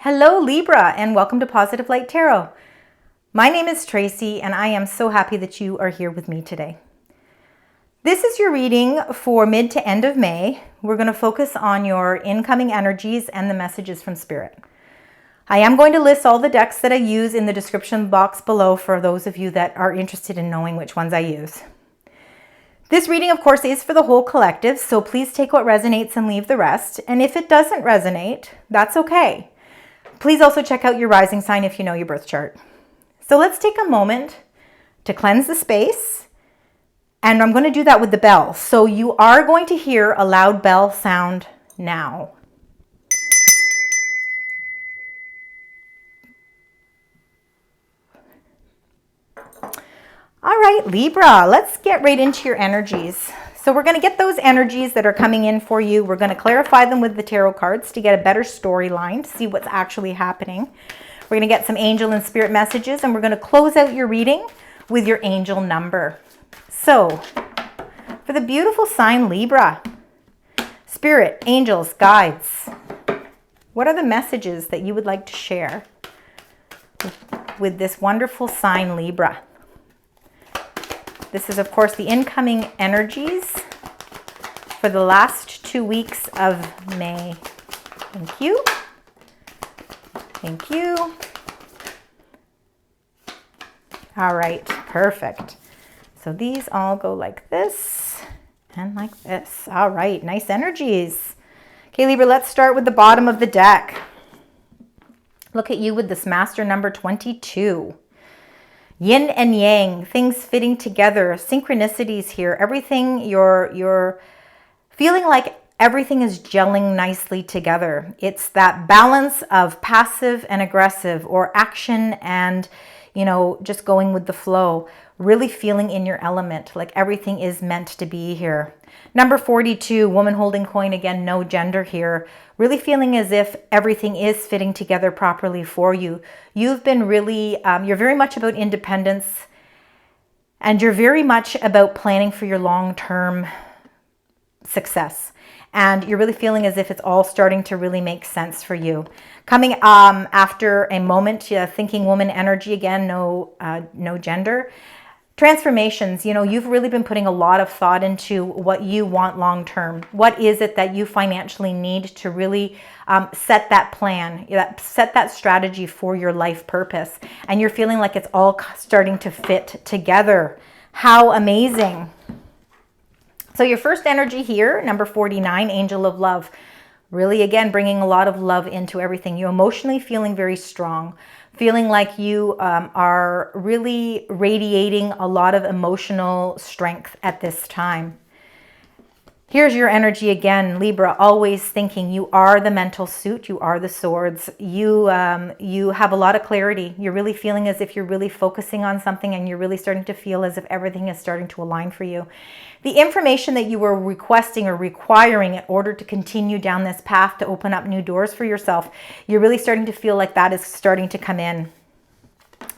Hello Libra, and welcome to Positive Light Tarot. My name is Tracy and I am so happy that you are here with me today. This is your reading for mid to end of May. We're going to focus on your incoming energies and the messages from Spirit. I am going to list all the decks that I use in the description box below for those of you that are interested in knowing which ones I use. This reading, of course, is for the whole collective, so please take what resonates and leave the rest. And if it doesn't resonate, that's okay. Please also check out your rising sign if you know your birth chart. So let's take a moment to cleanse the space. And I'm going to do that with the bell. So you are going to hear a loud bell sound now. All right, Libra, let's get right into your energies. So we're going to get those energies that are coming in for you. We're going to clarify them with the tarot cards to get a better storyline, to see what's actually happening. We're going to get some angel and spirit messages, and we're going to close out your reading with your angel number. So for the beautiful sign Libra, spirit, angels, guides, what are the messages that you would like to share with this wonderful sign Libra? This is, of course, the incoming energies for the last 2 weeks of May. Thank you. Thank you. All right, perfect. So these all go like this and like this. All right, nice energies. Okay, Libra, let's start with the bottom of the deck. Look at you with this master number 22. Yin and yang, things fitting together, synchronicities here. Everything, you're feeling like everything is gelling nicely together. It's that balance of passive and aggressive, or action and, just going with the flow. Really feeling in your element, like everything is meant to be here. Number 42, woman holding coin, again, no gender here. Really feeling as if everything is fitting together properly for you. You've been really, you're very much about independence, and you're very much about planning for your long-term success. And you're really feeling as if it's all starting to really make sense for you. Coming after a moment, thinking woman energy, again, no gender. Transformations, you've really been putting a lot of thought into what you want long term. What is it that you financially need to really set that plan, set that strategy for your life purpose? And you're feeling like it's all starting to fit together. How amazing. So your first energy here, number 49, angel of love. Really, again, bringing a lot of love into everything. You're emotionally feeling very strong. Feeling like you are really radiating a lot of emotional strength at this time. Here's your energy again, Libra, always thinking you are the mental suit, you are the swords. You have a lot of clarity. You're really feeling as if you're really focusing on something, and you're really starting to feel as if everything is starting to align for you. The information that you were requesting or requiring in order to continue down this path to open up new doors for yourself, you're really starting to feel like that is starting to come in.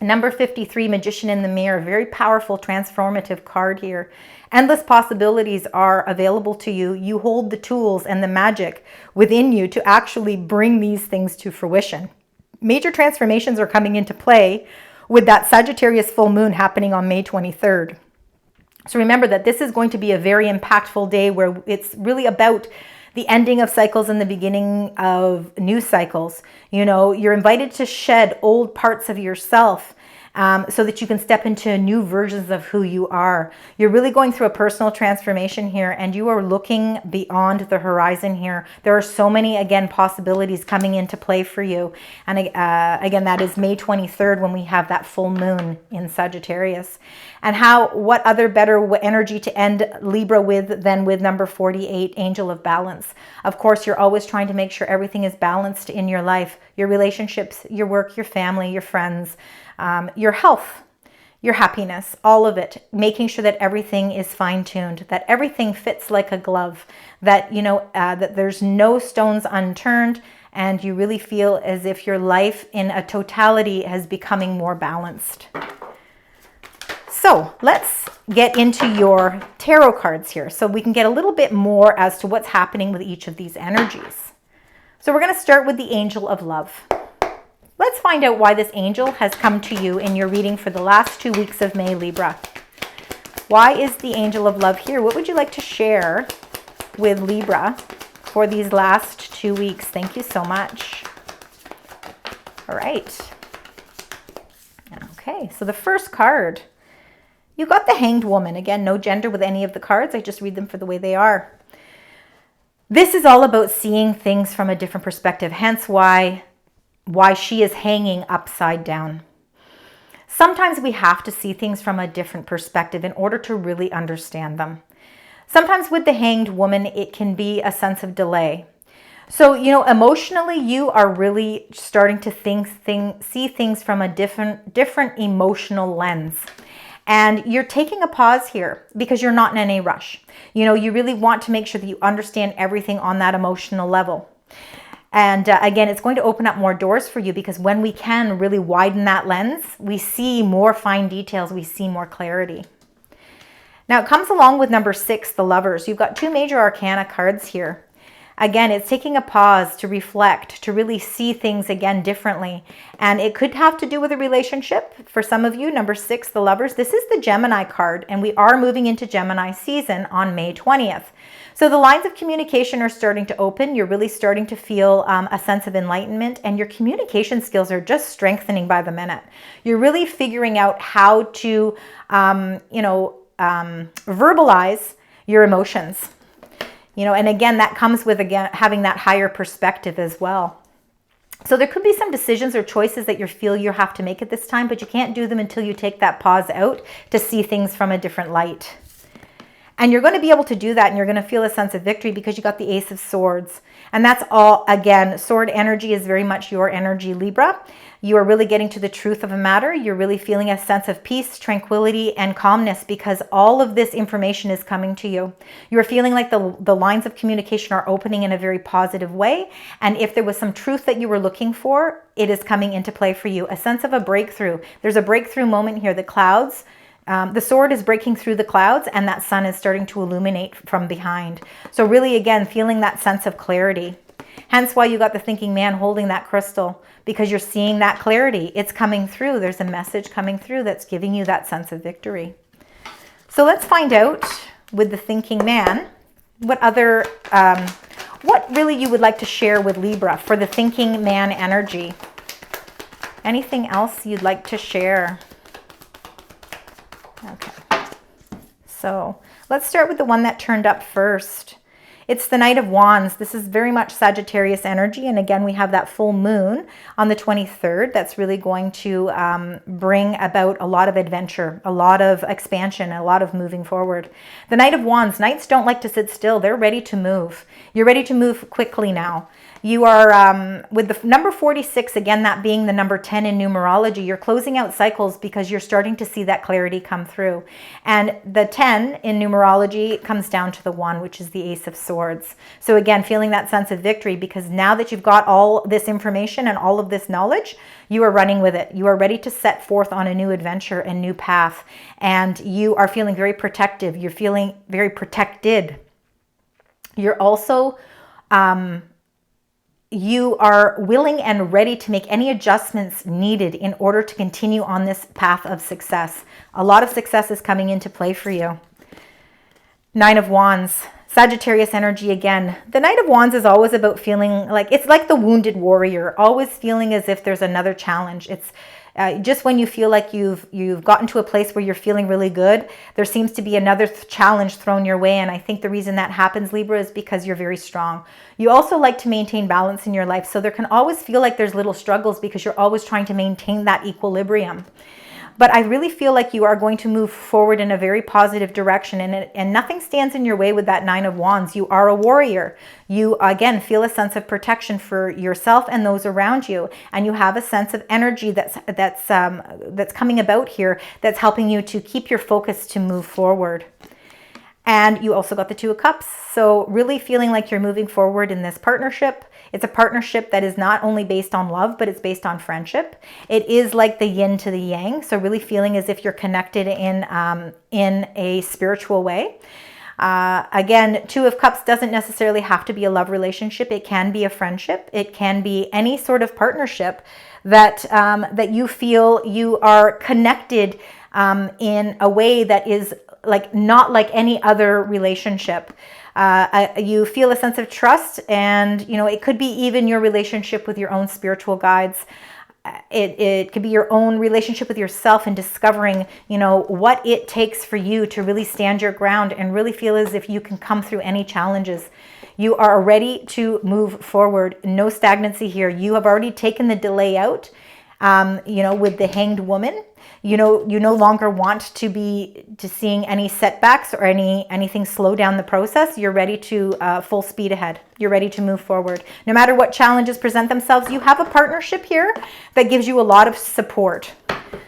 Number 53, Magician in the Mirror, very powerful, transformative card here. Endless possibilities are available to you. You hold the tools and the magic within you to actually bring these things to fruition. Major transformations are coming into play with that Sagittarius full moon happening on May 23rd. So remember that this is going to be a very impactful day where it's really about the ending of cycles and the beginning of new cycles. You're invited to shed old parts of yourself so that you can step into new versions of who you are. You're really going through a personal transformation here, and you are looking beyond the horizon here. There are so many, again, possibilities coming into play for you. And again, that is May 23rd when we have that full moon in Sagittarius. And what other better energy to end Libra with than with number 48, Angel of Balance. Of course, you're always trying to make sure everything is balanced in your life, your relationships, your work, your family, your friends, your health, your happiness, all of it, making sure that everything is fine-tuned, that everything fits like a glove, that, that there's no stones unturned, and you really feel as if your life in a totality is becoming more balanced. So let's get into your tarot cards here so we can get a little bit more as to what's happening with each of these energies. So we're going to start with the Angel of Love. Let's find out why this angel has come to you in your reading for the last 2 weeks of May, Libra. Why is the angel of love here? What would you like to share with Libra for these last 2 weeks? Thank you so much. All right. Okay, so the first card, you got the Hanged Woman. Again, no gender with any of the cards. I just read them for the way they are. This is all about seeing things from a different perspective, hence why she is hanging upside down. Sometimes we have to see things from a different perspective in order to really understand them. Sometimes with the Hanged Woman, it can be a sense of delay. So, emotionally, you are really starting to see things from a different emotional lens. And you're taking a pause here because you're not in any rush. You really want to make sure that you understand everything on that emotional level. And again, it's going to open up more doors for you because when we can really widen that lens, we see more fine details, we see more clarity. Now it comes along with number 6, the Lovers. You've got 2 major arcana cards here. Again, it's taking a pause to reflect, to really see things again differently. And it could have to do with a relationship. For some of you, number 6, the Lovers, this is the Gemini card, and we are moving into Gemini season on May 20th. So the lines of communication are starting to open. You're really starting to feel a sense of enlightenment, and your communication skills are just strengthening by the minute. You're really figuring out how to, verbalize your emotions. And again, that comes with, having that higher perspective as well. So there could be some decisions or choices that you feel you have to make at this time, but you can't do them until you take that pause out to see things from a different light. And you're going to be able to do that, and you're going to feel a sense of victory because you got the Ace of Swords. And that's all, again, sword energy is very much your energy, Libra. You are really getting to the truth of a matter. You're really feeling a sense of peace, tranquility, and calmness because all of this information is coming to you. You're feeling like the lines of communication are opening in a very positive way. And if there was some truth that you were looking for, it is coming into play for you. A sense of a breakthrough. There's a breakthrough moment here. The clouds, the sword is breaking through the clouds, and that sun is starting to illuminate from behind. So really, again, feeling that sense of clarity. Hence why you got the thinking man holding that crystal, because you're seeing that clarity. It's coming through. There's a message coming through that's giving you that sense of victory. So let's find out with the thinking man what really you would like to share with Libra for the thinking man energy. Anything else you'd like to share? Okay, so let's start with the one that turned up first. It's the Knight of Wands. This is very much Sagittarius energy. And again, we have that full moon on the 23rd. That's really going to bring about a lot of adventure, a lot of expansion, a lot of moving forward. The Knight of Wands, Knights don't like to sit still. They're ready to move. You're ready to move quickly now. You are, with the number 46, again, that being the number 10 in numerology, you're closing out cycles because you're starting to see that clarity come through. And the 10 in numerology comes down to the 1, which is the Ace of Swords. So again, feeling that sense of victory because now that you've got all this information and all of this knowledge, you are running with it. You are ready to set forth on a new adventure and new path. And you are feeling very protective. You're feeling very protected. You're also... you are willing and ready to make any adjustments needed in order to continue on this path of success. A lot of success is coming into play for you. Nine of Wands, Sagittarius energy again. The Knight of Wands is always about feeling like, it's like the wounded warrior, always feeling as if there's another challenge. It's just when you feel like you've gotten to a place where you're feeling really good, there seems to be another challenge thrown your way. And I think the reason that happens, Libra, is because you're very strong. You also like to maintain balance in your life. So there can always feel like there's little struggles because you're always trying to maintain that equilibrium. But I really feel like you are going to move forward in a very positive direction, and nothing stands in your way with that Nine of Wands. You are a warrior. You, again, feel a sense of protection for yourself and those around you, and you have a sense of energy that's coming about here that's helping you to keep your focus to move forward. And you also got the Two of Cups. So really feeling like you're moving forward in this partnership. It's a partnership that is not only based on love, but it's based on friendship. It is like the yin to the yang. So really feeling as if you're connected in a spiritual way. Again, Two of Cups doesn't necessarily have to be a love relationship. It can be a friendship. It can be any sort of partnership that that you feel you are connected in a way that is like not like any other relationship. You feel a sense of trust, and it could be even your relationship with your own spiritual guides. It could be your own relationship with yourself and discovering, what it takes for you to really stand your ground and really feel as if you can come through any challenges. You are ready to move forward. No stagnancy here. You have already taken the delay out, with the Hanged Woman. You no longer want to be seeing any setbacks or anything slow down the process. You're ready to full speed ahead. You're ready to move forward. No matter what challenges present themselves, you have a partnership here that gives you a lot of support.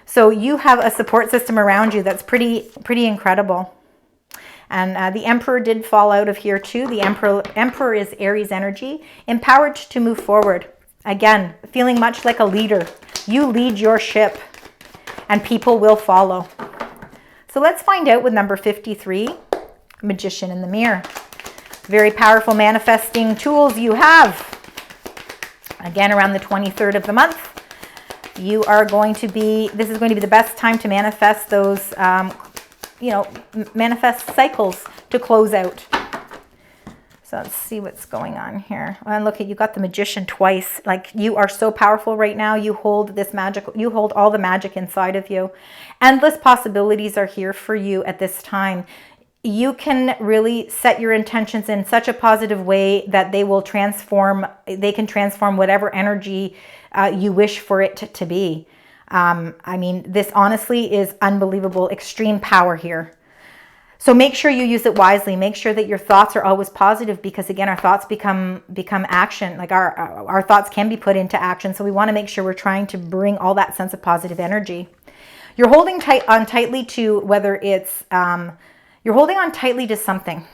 So you have a support system around you that's pretty incredible. And the Emperor did fall out of here too. The Emperor is Aries energy, empowered to move forward. Again, feeling much like a leader. You lead your ship, and people will follow. So let's find out with number 53, Magician in the Mirror. Very powerful manifesting tools you have. Again, around the 23rd of the month, this is going to be the best time to manifest those, manifest cycles to close out. So let's see what's going on here. And look, you got the Magician twice. Like, you are so powerful right now. You hold all the magic inside of you. Endless possibilities are here for you at this time. You can really set your intentions in such a positive way that they can transform whatever energy you wish for it to be. This honestly is unbelievable, extreme power here. So make sure you use it wisely. Make sure that your thoughts are always positive, because again, our thoughts become action. Like our thoughts can be put into action. So we want to make sure we're trying to bring all that sense of positive energy. You're holding tightly to whether it's, you're holding on tightly to something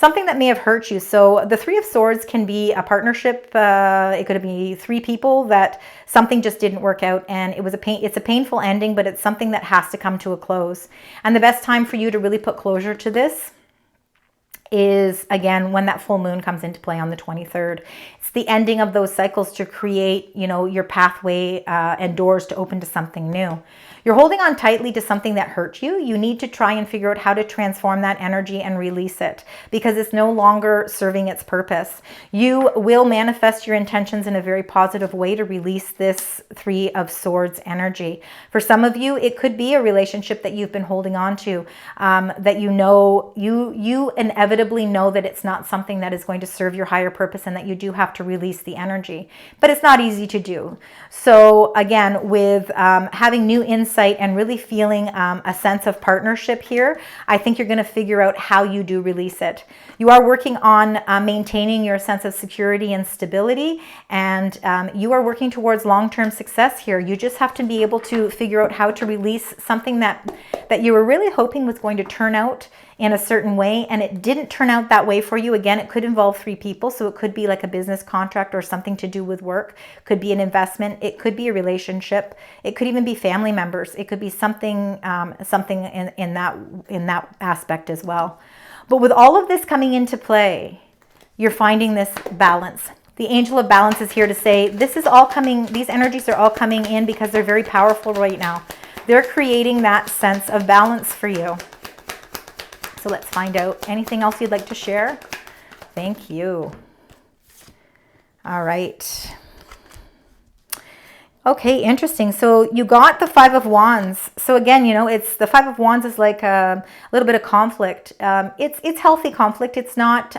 that may have hurt you. So the Three of Swords can be a partnership. It could be three people that something just didn't work out, and it's a painful ending, but it's something that has to come to a close. And the best time for you to really put closure to this is, again, when that full moon comes into play on the 23rd. It's the ending of those cycles to create, your pathway and doors to open to something new. You're holding on tightly to something that hurt you. You need to try and figure out how to transform that energy and release it, because it's no longer serving its purpose. You will manifest your intentions in a very positive way to release this Three of Swords energy. For some of you, it could be a relationship that you've been holding on to, that you inevitably know that it's not something that is going to serve your higher purpose, and that you do have to release the energy. But it's not easy to do. So again, with having new insight and really feeling a sense of partnership here, I think you're going to figure out how you do release it. You are working on maintaining your sense of security and stability, and you are working towards long-term success here. You just have to be able to figure out how to release something that you were really hoping was going to turn out in a certain way, and it didn't turn out that way for you. Again, it could involve three people, so it could be like a business contract or something to do with work. Could be an investment. It could be a relationship. It could even be family members. It could be something in that aspect as well. But with all of this coming into play, you're finding this balance. The Angel of Balance is here to say this is all coming. These energies are all coming in because they're very powerful right now. They're creating that sense of balance for you. So let's find out. Anything else you'd like to share? Thank you. All right. Okay, interesting. So you got the Five of Wands. So again, it's the Five of Wands is like a little bit of conflict. It's healthy conflict. It's not.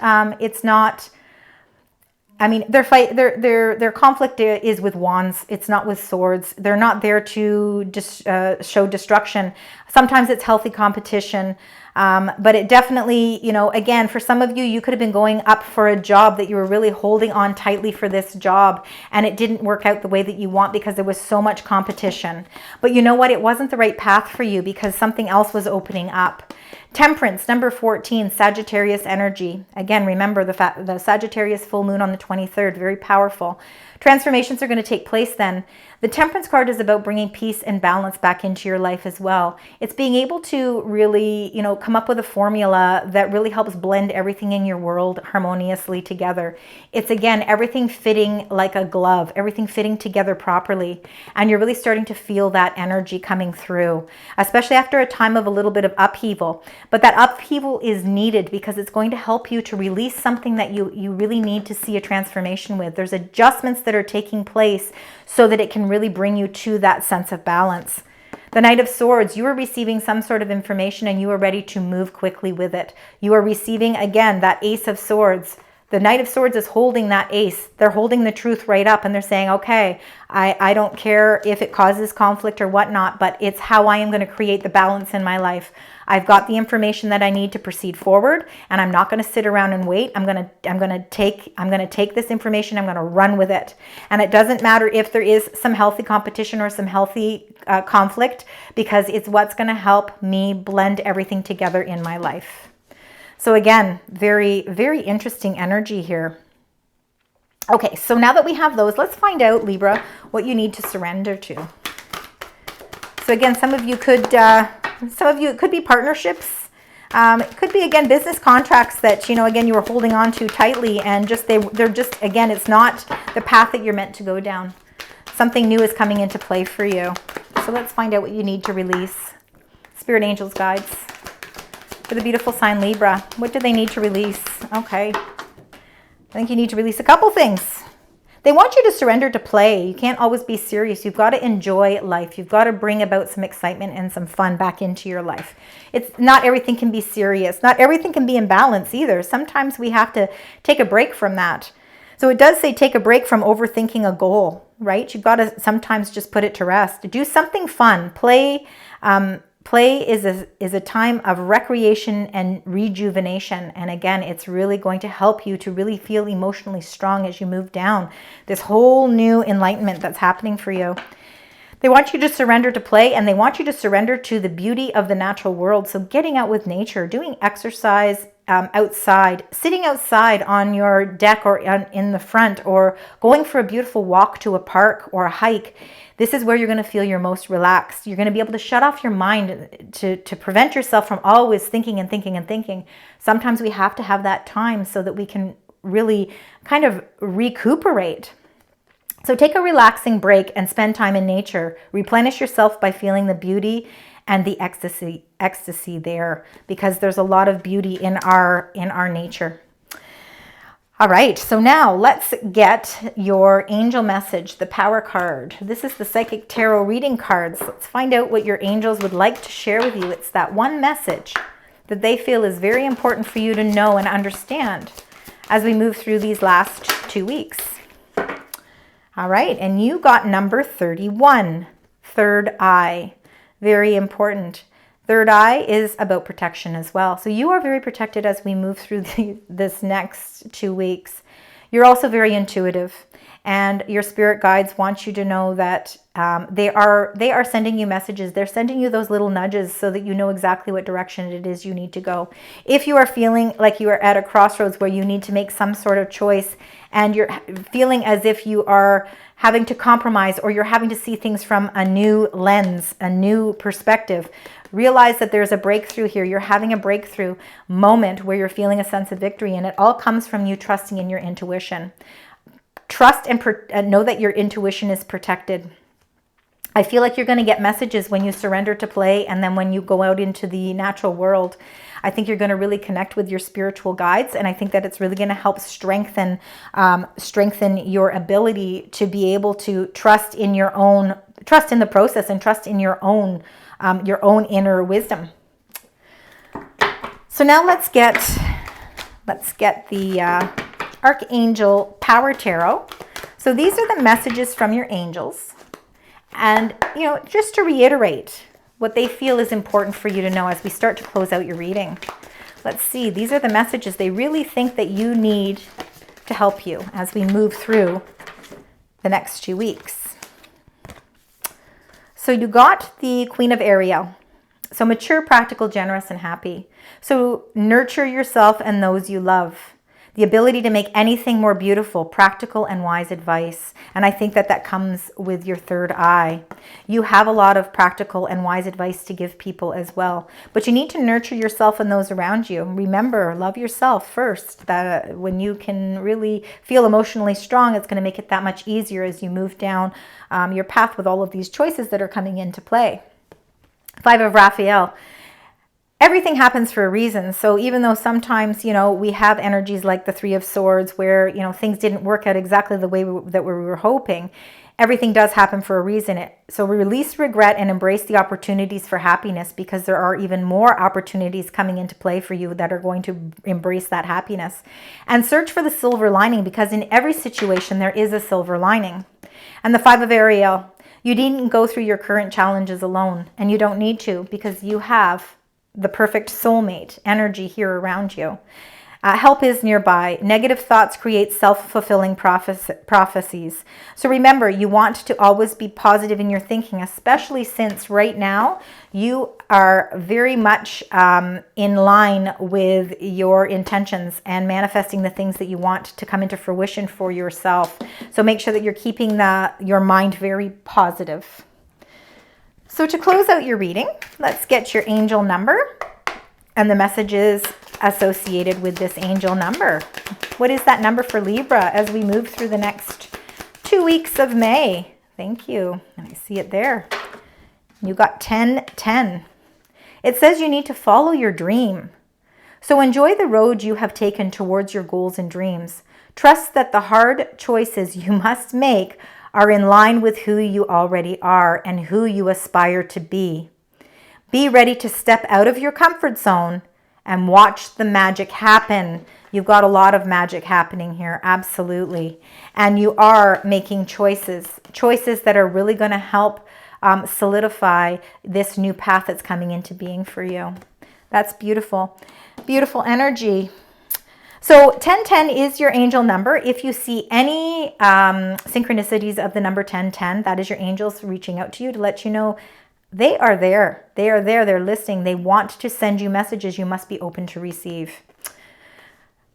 Their conflict is with wands. It's not with swords. They're not there to just show destruction. Sometimes it's healthy competition. But it definitely, again, for some of you, you could have been going up for a job that you were really holding on tightly for this job, and it didn't work out the way that you want because there was so much competition. But you know what? It wasn't the right path for you because something else was opening up. Temperance, number 14, Sagittarius energy. Again, remember the Sagittarius full moon on the 23rd, very powerful. Transformations are going to take place then. The Temperance card is about bringing peace and balance back into your life as well. It's being able to really, come up with a formula that really helps blend everything in your world harmoniously together. It's, again, everything fitting like a glove, everything fitting together properly. And you're really starting to feel that energy coming through, especially after a time of a little bit of upheaval. But that upheaval is needed because it's going to help you to release something that you really need to see a transformation with. There's adjustments that are taking place so that it can really bring you to that sense of balance. The Knight of Swords, you are receiving some sort of information and you are ready to move quickly with it. You are receiving, again, that Ace of Swords. The Knight of Swords is holding that ace. They're holding the truth right up and they're saying, okay, I don't care if it causes conflict or whatnot, but it's how I am going to create the balance in my life. I've got the information that I need to proceed forward, and I'm not going to sit around and wait. I'm going to take this information. I'm going to run with it. And it doesn't matter if there is some healthy competition or some healthy conflict, because it's what's going to help me blend everything together in my life. So again, very, very interesting energy here. Okay, so now that we have those, let's find out, Libra, what you need to surrender to. So again, some of you it could be partnerships. It could be, again, business contracts that, again, you were holding on to tightly, and they're just, again, it's not the path that you're meant to go down. Something new is coming into play for you. So let's find out what you need to release. Spirit, angels, guides. For the beautiful sign Libra, what do they need to release? Okay. I think you need to release a couple things. They want you to surrender to play. You can't always be serious. You've got to enjoy life. You've got to bring about some excitement and some fun back into your life. It's not everything can be serious. Not everything can be in balance either. Sometimes we have to take a break from that. So it does say take a break from overthinking a goal, right? You've got to sometimes just put it to rest. Do something fun. Play is a time of recreation and rejuvenation. And again, it's really going to help you to really feel emotionally strong as you move down this whole new enlightenment that's happening for you. They want you to surrender to play, and they want you to surrender to the beauty of the natural world. So getting out with nature, doing exercise outside, sitting outside on your deck or in the front, or going for a beautiful walk to a park or a hike. This is where you're going to feel your most relaxed. You're going to be able to shut off your mind to prevent yourself from always thinking and thinking and thinking. Sometimes we have to have that time so that we can really kind of recuperate. So take a relaxing break and spend time in nature. Replenish yourself by feeling the beauty and the ecstasy there, because there's a lot of beauty in our nature. All right, so now let's get your angel message, the power card. This is the Psychic Tarot reading cards. Let's find out what your angels would like to share with you. It's that one message that they feel is very important for you to know and understand as we move through these last 2 weeks. All right, and you got number 31, third eye. Very important. Third eye is about protection as well. So you are very protected as we move through this next 2 weeks. You're also very intuitive, and your spirit guides want you to know that they are sending you messages. They're sending you those little nudges so that you know exactly what direction it is you need to go. If you are feeling like you are at a crossroads where you need to make some sort of choice, and you're feeling as if you are having to compromise, or you're having to see things from a new lens, a new perspective, realize that there's a breakthrough here. You're having a breakthrough moment where you're feeling a sense of victory, and it all comes from you trusting in your intuition. Trust and know that your intuition is protected. I feel like you're going to get messages when you surrender to play, and then when you go out into the natural world. I think you're going to really connect with your spiritual guides, and I think that it's really going to help strengthen your ability to be able to trust in the process, and trust in your own inner wisdom. So now let's get the Archangel Power Tarot. So these are the messages from your angels, and just to reiterate what they feel is important for you to know as we start to close out your reading. Let's see, these are the messages they really think that you need to help you as we move through the next 2 weeks. So you got the Queen of Ariel. So mature, practical, generous, and happy. So nurture yourself and those you love. the ability to make anything more beautiful, practical and wise advice. And I think that that comes with your third eye. You have a lot of practical and wise advice to give people as well. But you need to nurture yourself and those around you. Remember, love yourself first. That when you can really feel emotionally strong, it's going to make it that much easier as you move down your path with all of these choices that are coming into play. Five of Raphael. Everything happens for a reason. So even though sometimes, we have energies like the Three of Swords where, things didn't work out exactly the way that we were hoping, everything does happen for a reason. So release regret and embrace the opportunities for happiness, because there are even more opportunities coming into play for you that are going to embrace that happiness. And search for the silver lining, because in every situation there is a silver lining. And the Five of Ariel. You needn't go through your current challenges alone, and you don't need to, because you have the perfect soulmate energy here around you. Help is nearby. Negative thoughts create self-fulfilling prophecies. So remember, you want to always be positive in your thinking, especially since right now you are very much in line with your intentions and manifesting the things that you want to come into fruition for yourself. So make sure that you're keeping your mind very positive. So to close out your reading, let's get your angel number and the messages associated with this angel number. What is that number for Libra as we move through the next 2 weeks of May? Thank you. And I see it there. You got 1010. It says you need to follow your dream. So enjoy the road you have taken towards your goals and dreams. Trust that the hard choices you must make are in line with who you already are and who you aspire to be. Be ready to step out of your comfort zone and watch the magic happen. You've got a lot of magic happening here, absolutely. And you are making choices that are really going to help solidify this new path that's coming into being for you. That's beautiful. Beautiful energy. So 1010 is your angel number. If you see any synchronicities of the number 1010, that is your angels reaching out to you to let you know they are there. They are there. They're listening. They want to send you messages. You must be open to receive.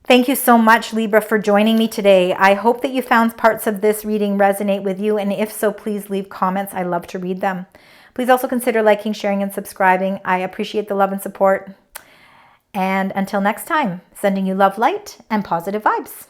Thank you so much, Libra, for joining me today. I hope that you found parts of this reading resonate with you. And if so, please leave comments. I love to read them. Please also consider liking, sharing, and subscribing. I appreciate the love and support. And until next time, sending you love, light, and positive vibes.